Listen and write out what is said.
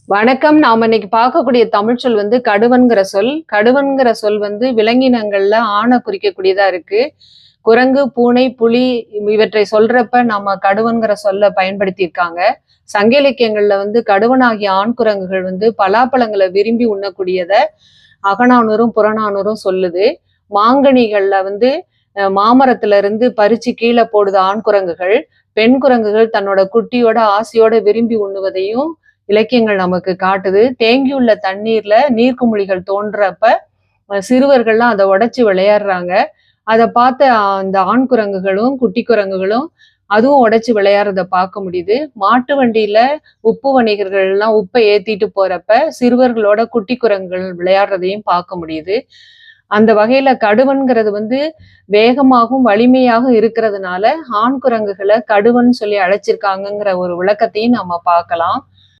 வணக்கம். நாம இன்னைக்கு பார்க்கக்கூடிய தமிழ் சொல் வந்து கடுவன்கிற சொல். கடுவன்கிற சொல் வந்து விலங்கினங்கள்ல ஆணை குறிக்கக்கூடியதா இருக்கு. குரங்கு, பூனை, புலி இவற்றை சொல்றப்ப நம்ம கடுவன்கிற சொல்ல பயன்படுத்தியிருக்காங்க. சங்க இலக்கியங்கள்ல வந்து கடுவனாகிய ஆண் குரங்குகள் வந்து பலாப்பழங்களை விரும்பி உண்ணக்கூடியத அகநானூறும், புறநானூறும் சொல்லுது. மாங்கனிகள்ல வந்து மாமரத்துல இருந்து பறிச்சு கீழ போடுது ஆண் குரங்குகள். பெண் குரங்குகள் தன்னோட குட்டியோட ஆசையோட விரும்பி உண்ணுவதையும் இலக்கியங்கள் நமக்கு காட்டுது. தேங்கியுள்ள தண்ணீர்ல நீர்க்குமிழிகள் தோன்றப்ப சிறுவர்கள்லாம் அதை உடைச்சு விளையாடுறாங்க. அதை பார்த்த அந்த ஆண் குரங்குகளும் குட்டி குரங்குகளும் அதுவும் உடைச்சு விளையாடுறத பார்க்க முடியுது. மாட்டு வண்டியில உப்பு வணிகர்கள் எல்லாம் உப்பை ஏத்திட்டு போறப்ப சிறுவர்களோட குட்டி குரங்குகள் விளையாடுறதையும் பார்க்க முடியுது. அந்த வகையில கடுவன்கிறது வந்து வேகமாகவும் வலிமையாகவும் இருக்கிறதுனால ஆண் குரங்குகளை கடுவன் சொல்லி அழைச்சிருக்காங்கங்கிற ஒரு விளக்கத்தையும் நம்ம பார்க்கலாம்.